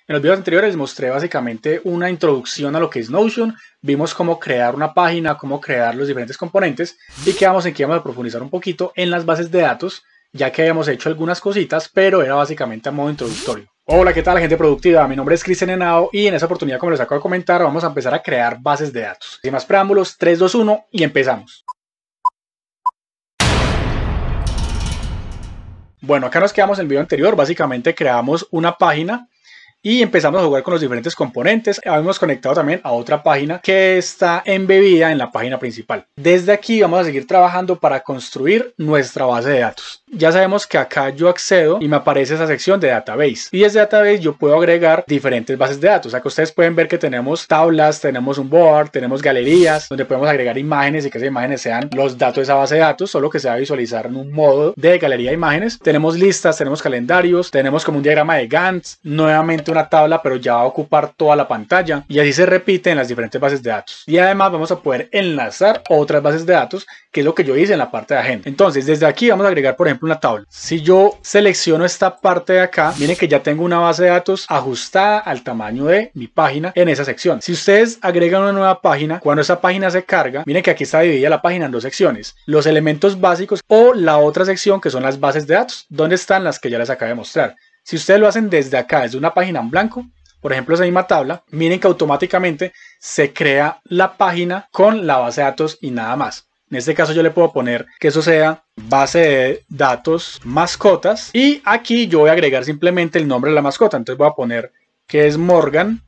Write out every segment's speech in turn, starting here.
En los videos anteriores les mostré básicamente una introducción a lo que es Notion, vimos cómo crear una página, cómo crear los diferentes componentes y quedamos en que íbamos a profundizar un poquito en las bases de datos, ya que habíamos hecho algunas cositas, pero era básicamente a modo introductorio. Hola, ¿qué tal, gente productiva? Mi nombre es Cristian Henao y en esta oportunidad, como les acabo de comentar, vamos a empezar a crear bases de datos. Sin más preámbulos, 3, 2, 1 y empezamos. Bueno, acá nos quedamos en el video anterior, básicamente creamos una página y empezamos a jugar con los diferentes componentes. Habíamos conectado también a otra página que está embebida en la página principal. Desde aquí vamos a seguir trabajando para construir nuestra base de datos. Ya sabemos que acá yo accedo y me aparece esa sección de Database. Y desde Database yo puedo agregar diferentes bases de datos. Acá ustedes pueden ver que tenemos tablas, tenemos un board, tenemos galerías, donde podemos agregar imágenes y que esas imágenes sean los datos de esa base de datos, solo que se va a visualizar en un modo de galería de imágenes. Tenemos listas, tenemos calendarios, tenemos como un diagrama de Gantt, nuevamente una tabla, pero ya va a ocupar toda la pantalla. Y así se repite en las diferentes bases de datos. Y además vamos a poder enlazar otras bases de datos, que es lo que yo hice en la parte de agenda. Entonces, desde aquí vamos a agregar, por ejemplo, una tabla. Si yo selecciono esta parte de acá, miren que ya tengo una base de datos ajustada al tamaño de mi página en esa sección. Si ustedes agregan una nueva página, cuando esa página se carga, miren que aquí está dividida la página en dos secciones: los elementos básicos o la otra sección que son las bases de datos, donde están las que ya les acabo de mostrar. Si ustedes lo hacen desde acá, desde una página en blanco, por ejemplo esa misma tabla, miren que automáticamente se crea la página con la base de datos y nada más. En este caso yo le puedo poner que eso sea base de datos mascotas y aquí yo voy a agregar simplemente el nombre de la mascota. Entonces voy a poner que es Morgan,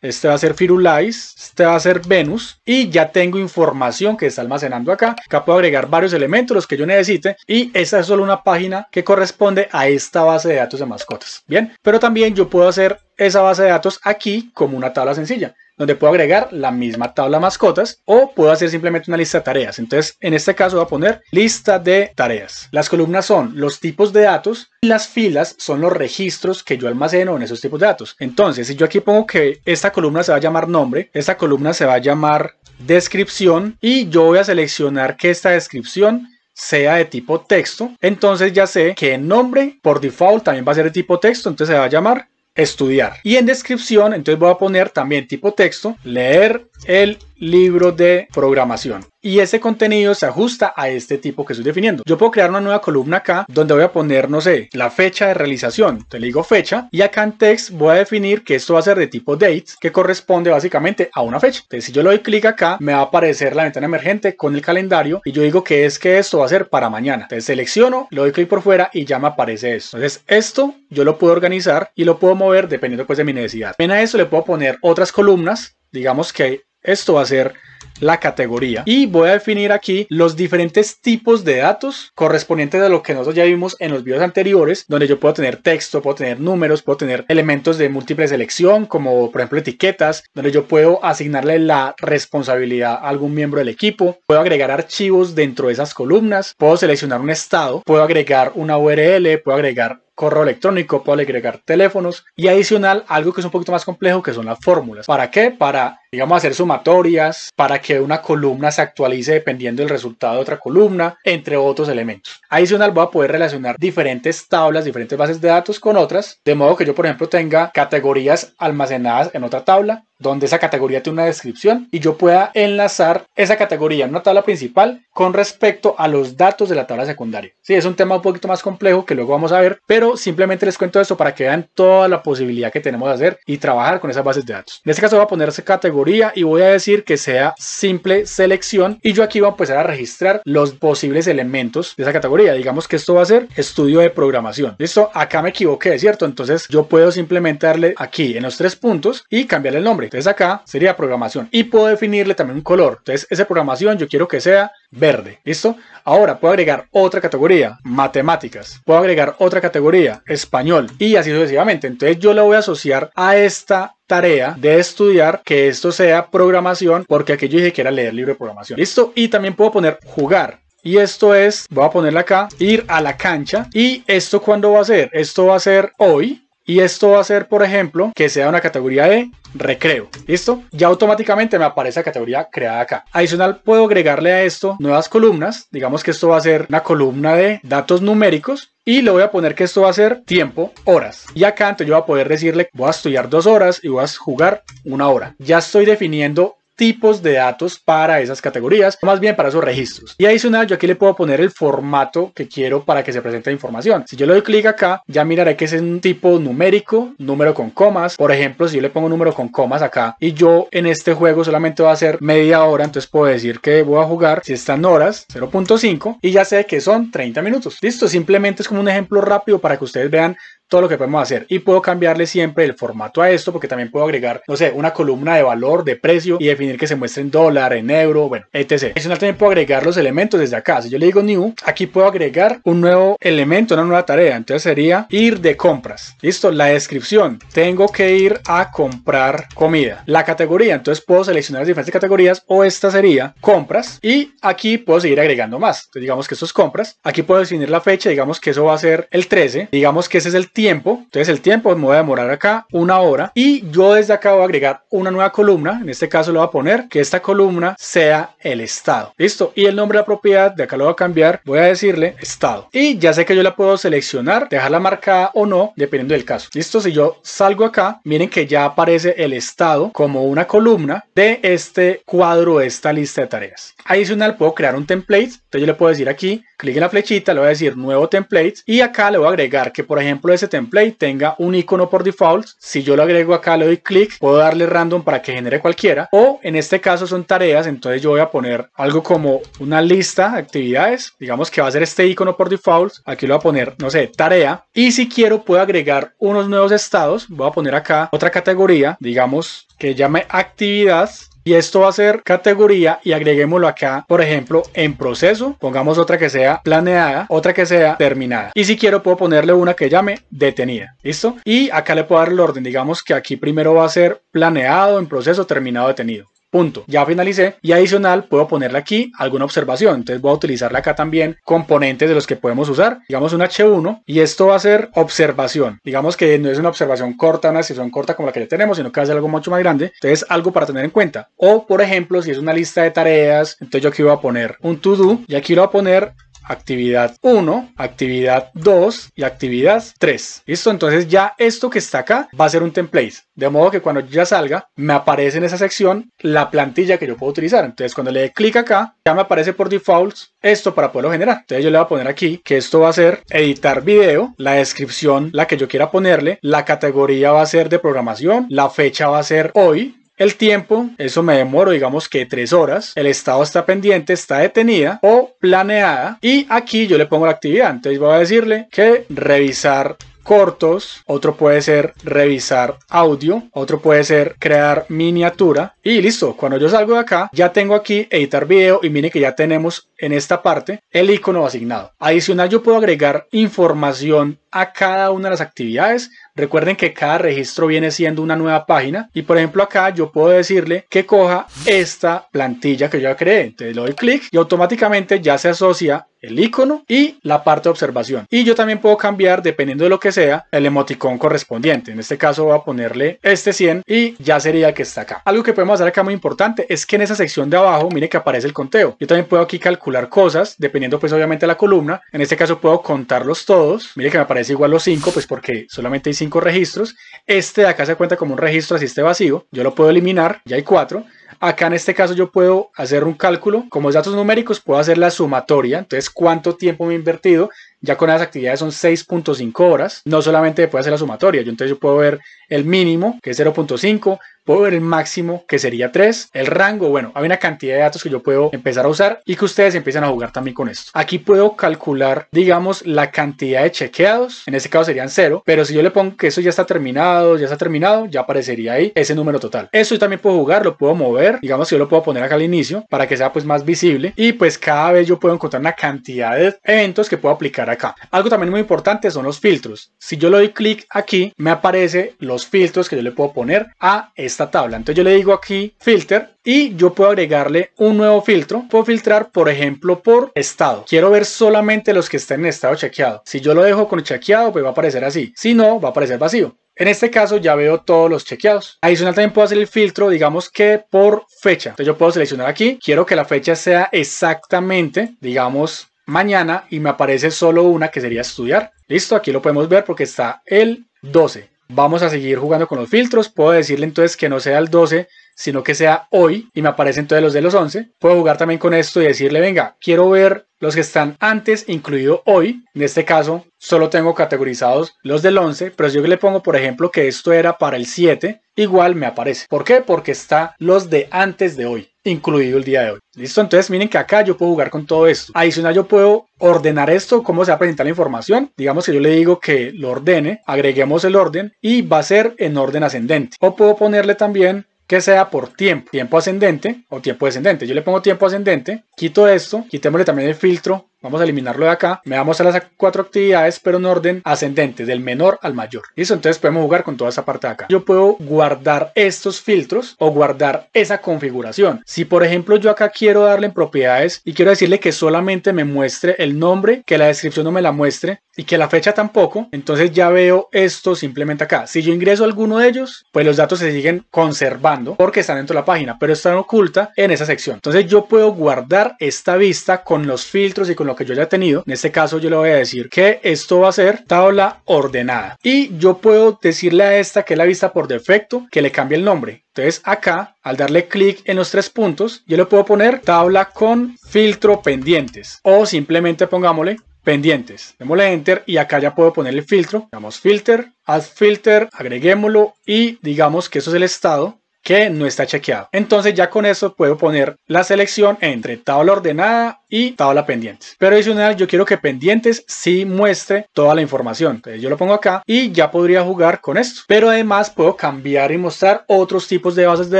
este va a ser Firulais, este va a ser Venus y ya tengo información que está almacenando acá. Acá puedo agregar varios elementos, los que yo necesite, y esta es solo una página que corresponde a esta base de datos de mascotas. Bien, pero también yo puedo hacer esa base de datos aquí como una tabla sencilla, donde puedo agregar la misma tabla mascotas o puedo hacer simplemente una lista de tareas. Entonces, en este caso voy a poner lista de tareas. Las columnas son los tipos de datos y las filas son los registros que yo almaceno en esos tipos de datos. Entonces, si yo aquí pongo que esta columna se va a llamar nombre, esta columna se va a llamar descripción y yo voy a seleccionar que esta descripción sea de tipo texto, entonces ya sé que en nombre por default también va a ser de tipo texto, entonces se va a llamar estudiar. Y en descripción, entonces voy a poner también tipo texto, leer el libro de programación. Y ese contenido se ajusta a este tipo que estoy definiendo. Yo puedo crear una nueva columna acá donde voy a poner, no sé, la fecha de realización. Te le digo fecha y acá en text voy a definir que esto va a ser de tipo date, que corresponde básicamente a una fecha. Entonces si yo le doy clic acá, me va a aparecer la ventana emergente con el calendario y yo digo que esto va a ser para mañana. Entonces selecciono, le doy clic por fuera y ya me aparece esto. Entonces esto yo lo puedo organizar y lo puedo mover dependiendo pues de mi necesidad. Ven, a eso le puedo poner otras columnas. Digamos que esto va a ser la categoría y voy a definir aquí los diferentes tipos de datos correspondientes a lo que nosotros ya vimos en los videos anteriores, donde yo puedo tener texto, puedo tener números, puedo tener elementos de múltiple selección como por ejemplo etiquetas, donde yo puedo asignarle la responsabilidad a algún miembro del equipo, puedo agregar archivos dentro de esas columnas, puedo seleccionar un estado, puedo agregar una URL, puedo agregar correo electrónico, puedo agregar teléfonos y adicional algo que es un poquito más complejo, que son las fórmulas. ¿Para qué? Para, digamos, hacer sumatorias, para que una columna se actualice dependiendo del resultado de otra columna, entre otros elementos. Adicional voy a poder relacionar diferentes tablas, diferentes bases de datos con otras, de modo que yo por ejemplo tenga categorías almacenadas en otra tabla, donde esa categoría tiene una descripción y yo pueda enlazar esa categoría en una tabla principal con respecto a los datos de la tabla secundaria. Sí, es un tema un poquito más complejo que luego vamos a ver, pero simplemente les cuento esto para que vean toda la posibilidad que tenemos de hacer y trabajar con esas bases de datos. En este caso voy a ponerse categoría y voy a decir que sea simple selección y yo aquí voy a empezar a registrar los posibles elementos de esa categoría. Digamos que esto va a ser estudio de programación. Listo, acá me equivoqué, ¿cierto? Entonces yo puedo simplemente darle aquí en los 3 puntos y cambiarle el nombre. Entonces acá sería programación y puedo definirle también un color. Entonces esa programación yo quiero que sea verde. ¿Listo? Ahora puedo agregar otra categoría, matemáticas. Puedo agregar otra categoría, español y así sucesivamente. Entonces yo le voy a asociar a esta tarea de estudiar que esto sea programación, porque aquí yo dije que era leer libro de programación. ¿Listo? Y también puedo poner jugar. Y esto es, voy a ponerle acá, ir a la cancha. Y esto ¿cuándo va a ser? Esto va a ser hoy. y esto va a ser, por ejemplo, que sea una categoría de recreo. ¿Listo? Ya automáticamente me aparece la categoría creada acá. Adicional, puedo agregarle a esto nuevas columnas. Digamos que esto va a ser una columna de datos numéricos y le voy a poner que esto va a ser tiempo, horas. Y acá entonces yo voy a poder decirle, voy a estudiar 2 horas y voy a jugar 1 hora. Ya estoy definiendo tipos de datos para esas categorías, o más bien para esos registros. Y adicional, yo aquí le puedo poner el formato que quiero para que se presente la información. Si yo le doy clic acá, ya miraré que es un tipo numérico, número con comas. Por ejemplo, si yo le pongo número con comas acá y yo en este juego solamente va a ser media hora, entonces puedo decir que voy a jugar, si están horas, 0.5 y ya sé que son 30 minutos. Listo, simplemente es como un ejemplo rápido para que ustedes vean todo lo que podemos hacer, y puedo cambiarle siempre el formato a esto porque también puedo agregar, no sé, una columna de valor, de precio y definir que se muestre en dólar, en euro, bueno, etc. Adicional, también puedo agregar los elementos desde acá. Si yo le digo new, aquí puedo agregar un nuevo elemento, una nueva tarea. Entonces sería ir de compras. Listo, la descripción, tengo que ir a comprar comida. La categoría, entonces puedo seleccionar las diferentes categorías, o esta sería compras, y aquí puedo seguir agregando más. Entonces digamos que esto es compras, aquí puedo definir la fecha, digamos que eso va a ser el 13, digamos que ese es el tiempo, entonces el tiempo me voy a demorar acá 1 hora, y yo desde acá voy a agregar una nueva columna. En este caso le voy a poner que esta columna sea el estado. Listo, y el nombre de la propiedad de acá lo voy a cambiar, voy a decirle estado, y ya sé que yo la puedo seleccionar, dejarla marcada o no dependiendo del caso. Listo, si yo salgo acá, miren que ya aparece el estado como una columna de este cuadro, de esta lista de tareas. Adicional, puedo crear un template. Entonces yo le puedo decir aquí, clic en la flechita, le voy a decir nuevo template, y acá le voy a agregar que, por ejemplo, ese template tenga un icono por default. Si yo lo agrego acá, le doy clic, puedo darle random para que genere cualquiera, o en este caso son tareas, entonces yo voy a poner algo como una lista de actividades, digamos que va a ser este icono por default. Aquí le voy a poner, no sé, tarea, y si quiero puedo agregar unos nuevos estados. Voy a poner acá otra categoría, digamos que llame actividad, y esto va a ser categoría, y agreguémoslo acá, por ejemplo, en proceso. Pongamos otra que sea planeada, otra que sea terminada, y si quiero puedo ponerle una que llame detenida. ¿Listo? Y acá le puedo dar el orden. Digamos que aquí primero va a ser planeado, en proceso, terminado, detenido. Punto. Ya finalicé, y adicional puedo ponerle aquí alguna observación. Entonces voy a utilizarle acá también componentes de los que podemos usar. Digamos un H1, y esto va a ser observación. Digamos que no es una observación corta, una sesión corta como la que ya tenemos, sino que va a ser algo mucho más grande. Entonces algo para tener en cuenta. O por ejemplo, si es una lista de tareas, entonces yo aquí voy a poner un to do, y aquí lo voy a poner actividad 1, actividad 2 y actividad 3. ¿Listo? Entonces ya esto que está acá va a ser un template. De modo que cuando ya salga, me aparece en esa sección la plantilla que yo puedo utilizar. Entonces cuando le dé clic acá, ya me aparece por default esto para poderlo generar. Entonces yo le voy a poner aquí que esto va a ser editar video, la descripción, la que yo quiera ponerle, la categoría va a ser de programación, la fecha va a ser hoy. El tiempo, eso me demoro, digamos que 3 horas. El estado está pendiente, está detenida o planeada. Y aquí yo le pongo la actividad. Entonces voy a decirle que revisar cortos, otro puede ser revisar audio, otro puede ser crear miniatura, y listo. Cuando yo salgo de acá, ya tengo aquí editar video, y miren que ya tenemos en esta parte el icono asignado. Adicional, yo puedo agregar información a cada una de las actividades. Recuerden que cada registro viene siendo una nueva página, y por ejemplo acá yo puedo decirle que coja esta plantilla que yo ya creé. Entonces le doy clic y automáticamente ya se asocia el icono y la parte de observación. Y yo también puedo cambiar, dependiendo de lo que sea, el emoticón correspondiente. En este caso voy a ponerle este 100 y ya sería el que está acá. Algo que podemos hacer acá muy importante es que en esa sección de abajo, mire que aparece el conteo. Yo también puedo aquí calcular cosas, dependiendo pues obviamente de la columna. En este caso puedo contarlos todos. Mire que me aparece igual los 5, pues porque solamente hay 5 registros. Este de acá se cuenta como un registro así esté vacío. Yo lo puedo eliminar, ya hay 4. Acá en este caso yo puedo hacer un cálculo, como es datos numéricos, puedo hacer la sumatoria, entonces cuánto tiempo me he invertido. Ya con las actividades son 6.5 horas, no solamente puedo hacer la sumatoria, entonces yo puedo ver el mínimo, que es 0.5, puedo ver el máximo, que sería 3, el rango, bueno, hay una cantidad de datos que yo puedo empezar a usar y que ustedes empiezan a jugar también con esto. Aquí puedo calcular, digamos, la cantidad de chequeados, en este caso serían 0, pero si yo le pongo que eso ya está terminado, ya aparecería ahí ese número total. Eso yo también puedo jugar, lo puedo mover, digamos que yo lo puedo poner acá al inicio para que sea pues más visible, y pues cada vez yo puedo encontrar una cantidad de eventos que puedo aplicar crear acá. Algo también muy importante son los filtros. Si yo le doy clic aquí, me aparecen los filtros que yo le puedo poner a esta tabla. Entonces yo le digo aquí filter y yo puedo agregarle un nuevo filtro. Puedo filtrar, por ejemplo, por estado. Quiero ver solamente los que estén en estado chequeado. Si yo lo dejo con chequeado, pues va a aparecer así. Si no, va a aparecer vacío. En este caso ya veo todos los chequeados. Adicional también puedo hacer el filtro, digamos que por fecha. Entonces yo puedo seleccionar aquí, quiero que la fecha sea exactamente, digamos, mañana, y me aparece solo una que sería estudiar. Listo, aquí lo podemos ver porque está el 12. Vamos a seguir jugando con los filtros. Puedo decirle entonces que no sea el 12, sino que sea hoy, y me aparecen entonces los de los 11. Puedo jugar también con esto y decirle, venga, quiero ver los que están antes, incluido hoy. En este caso, solo tengo categorizados los del 11, pero si yo le pongo, por ejemplo, que esto era para el 7, igual me aparece. ¿Por qué? Porque está los de antes de hoy, incluido el día de hoy. ¿Listo? Entonces miren que acá yo puedo jugar con todo esto. Adicional, yo puedo ordenar esto, cómo se va a presentar la información. Digamos que yo le digo que lo ordene, agreguemos el orden y va a ser en orden ascendente. O puedo ponerle también que sea por tiempo ascendente o tiempo descendente. Yo le pongo tiempo ascendente, quito esto, quitémosle también el filtro, vamos a eliminarlo de acá, me va a mostrar las 4 actividades pero en orden ascendente, del menor al mayor. Listo, entonces podemos jugar con toda esta parte de acá. Yo puedo guardar estos filtros o guardar esa configuración. Si por ejemplo yo acá quiero darle en propiedades y quiero decirle que solamente me muestre el nombre, que la descripción no me la muestre y que la fecha tampoco, entonces ya veo esto simplemente acá. Si yo ingreso a alguno de ellos, pues los datos se siguen conservando porque están dentro de la página, pero están ocultas en esa sección. Entonces yo puedo guardar esta vista con los filtros y con lo que yo haya tenido. En este caso yo le voy a decir que esto va a ser tabla ordenada y yo puedo decirle a esta, que es la vista por defecto, que le cambie el nombre. Entonces acá, al darle clic en los 3 puntos, yo le puedo poner tabla con filtro pendientes o simplemente pongámosle pendientes. Démosle enter y acá ya puedo poner el filtro. Damos filter, add filter, agreguémoslo y digamos que eso es el estado que no está chequeado. Entonces ya con eso puedo poner la selección entre tabla ordenada y tabla pendientes. Pero adicional yo quiero que pendientes sí muestre toda la información. Entonces yo lo pongo acá y ya podría jugar con esto. Pero además puedo cambiar y mostrar otros tipos de bases de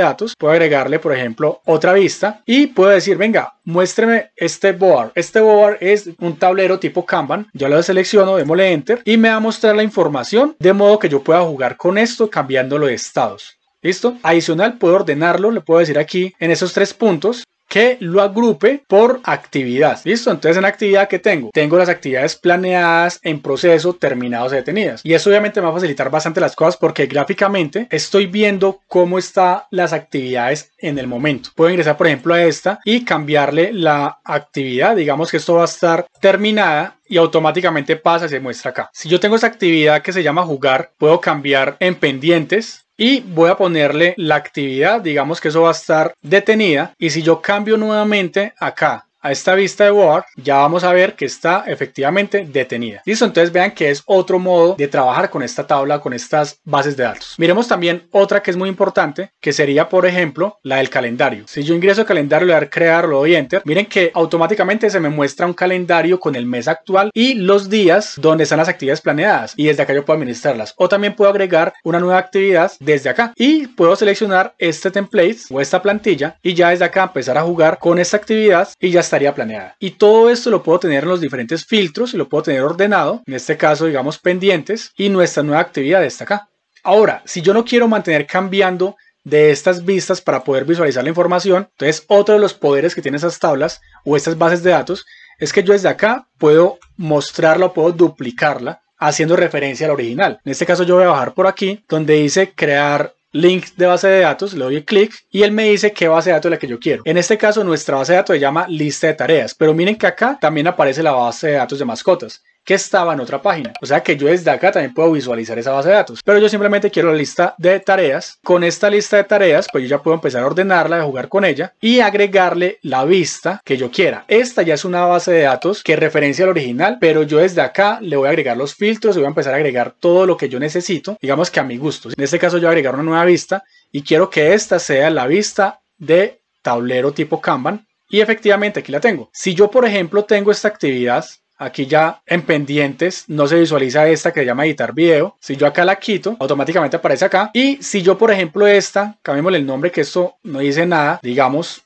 datos. Puedo agregarle por ejemplo otra vista y puedo decir, venga, muéstreme este board. Este board es un tablero tipo Kanban. Yo lo selecciono, démosle enter y me va a mostrar la información de modo que yo pueda jugar con esto cambiándolo de estados. ¿Listo? Adicional puedo ordenarlo, le puedo decir aquí en esos 3 puntos que lo agrupe por actividad. ¿Listo? Entonces en actividad que tengo las actividades planeadas, en proceso, terminadas o detenidas. Y eso obviamente me va a facilitar bastante las cosas porque gráficamente estoy viendo cómo están las actividades en el momento. Puedo ingresar por ejemplo a esta y cambiarle la actividad. Digamos que esto va a estar terminada y automáticamente pasa y se muestra acá. Si yo tengo esta actividad que se llama jugar, puedo cambiar en pendientes y voy a ponerle la actividad, digamos que eso va a estar detenida, y si yo cambio nuevamente acá a esta vista de board, ya vamos a ver que está efectivamente detenida. Listo, entonces vean que es otro modo de trabajar con esta tabla, con estas bases de datos. Miremos también otra que es muy importante, que sería por ejemplo la del calendario. Si yo ingreso al calendario, le doy a crear, le doy enter, miren que automáticamente se me muestra un calendario con el mes actual y los días donde están las actividades planeadas, y desde acá yo puedo administrarlas. O también puedo agregar una nueva actividad desde acá y puedo seleccionar este template o esta plantilla y ya desde acá empezar a jugar con esta actividad y ya estaría planeada. Y todo esto lo puedo tener en los diferentes filtros y lo puedo tener ordenado, en este caso digamos pendientes, y nuestra nueva actividad está acá. Ahora, si yo no quiero mantener cambiando de estas vistas para poder visualizar la información, entonces otro de los poderes que tienen esas tablas o estas bases de datos es que yo desde acá puedo mostrarla o puedo duplicarla haciendo referencia al original. En este caso yo voy a bajar por aquí donde dice crear link de base de datos, le doy clic y él me dice qué base de datos es la que yo quiero. En este caso nuestra base de datos se llama lista de tareas, pero miren que acá también aparece la base de datos de mascotas que estaba en otra página, o sea que yo desde acá también puedo visualizar esa base de datos, pero yo simplemente quiero la lista de tareas. Con esta lista de tareas pues yo ya puedo empezar a ordenarla, a jugar con ella y agregarle la vista que yo quiera. Esta ya es una base de datos que referencia al original, pero yo desde acá le voy a agregar los filtros y voy a empezar a agregar todo lo que yo necesito, digamos que a mi gusto. En este caso yo voy a agregar una nueva vista y quiero que esta sea la vista de tablero tipo Kanban y efectivamente aquí la tengo. Si yo por ejemplo tengo esta actividad aquí ya en pendientes, no se visualiza esta que se llama editar video. Si yo acá la quito, automáticamente aparece acá. Y si yo por ejemplo esta, cambiémosle el nombre que esto no dice nada, digamos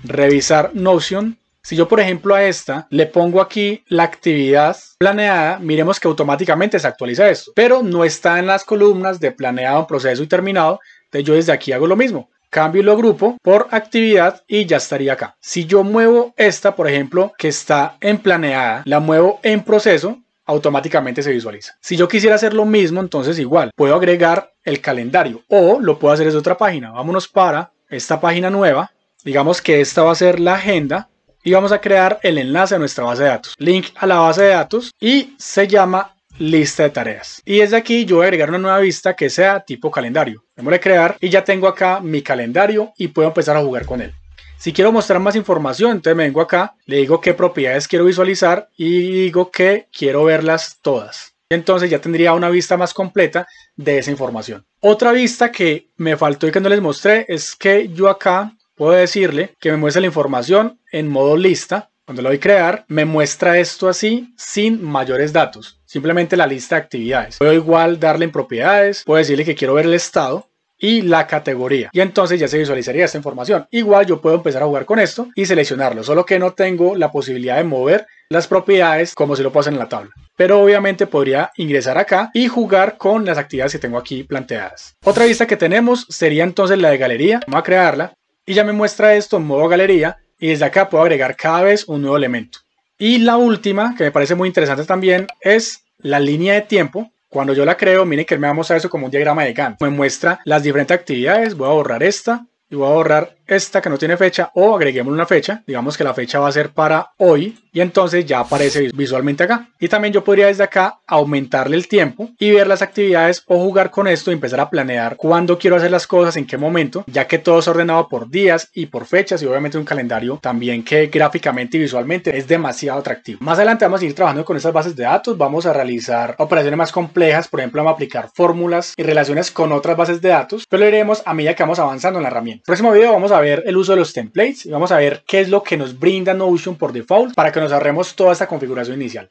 revisar Notion, Si yo, por ejemplo, a esta le pongo aquí la actividad planeada, miremos que automáticamente se actualiza esto, pero no está en las columnas de planeado, proceso y terminado. Entonces yo desde aquí hago lo mismo. Cambio y lo agrupo por actividad y ya estaría acá. Si yo muevo esta, por ejemplo, que está en planeada, la muevo en proceso, automáticamente se visualiza. Si yo quisiera hacer lo mismo, entonces igual, puedo agregar el calendario o lo puedo hacer desde otra página. Vámonos para esta página nueva. Digamos que esta va a ser la agenda y vamos a crear el enlace a nuestra base de datos. Link a la base de datos y se llama lista de tareas. Y desde aquí yo voy a agregar una nueva vista que sea tipo calendario. Démosle crear y ya tengo acá mi calendario y puedo empezar a jugar con él. Si quiero mostrar más información, entonces me vengo acá, le digo qué propiedades quiero visualizar y digo que quiero verlas todas. Entonces ya tendría una vista más completa de esa información. Otra vista que me faltó y que no les mostré es que yo acá puedo decirle que me muestre la información en modo lista. Cuando le doy crear, me muestra esto así sin mayores datos. Simplemente la lista de actividades. Puedo igual darle en propiedades, puedo decirle que quiero ver el estado y la categoría. Y entonces ya se visualizaría esta información. Igual yo puedo empezar a jugar con esto y seleccionarlo. Solo que no tengo la posibilidad de mover las propiedades como si lo puedo hacer en la tabla. Pero obviamente podría ingresar acá y jugar con las actividades que tengo aquí planteadas. Otra vista que tenemos sería entonces la de galería. Vamos a crearla y ya me muestra esto en modo galería. Y desde acá puedo agregar cada vez un nuevo elemento. Y la última, que me parece muy interesante también, es la línea de tiempo. Cuando yo la creo, miren que él me va a mostrar eso como un diagrama de Gantt. Me muestra las diferentes actividades. Voy a borrar esta y voy a borrar esta que no tiene fecha o agreguemos una fecha. Digamos que la fecha va a ser para hoy y entonces ya aparece visualmente acá. Y también yo podría desde acá aumentarle el tiempo y ver las actividades o jugar con esto y empezar a planear cuándo quiero hacer las cosas, en qué momento, ya que todo es ordenado por días y por fechas y obviamente un calendario también que gráficamente y visualmente es demasiado atractivo. Más adelante vamos a ir trabajando con estas bases de datos, vamos a realizar operaciones más complejas, por ejemplo vamos a aplicar fórmulas y relaciones con otras bases de datos, pero lo iremos a medida que vamos avanzando en la herramienta. En el próximo video vamos a ver el uso de los templates y vamos a ver qué es lo que nos brinda Notion por default para que nos ahorremos toda esta configuración inicial.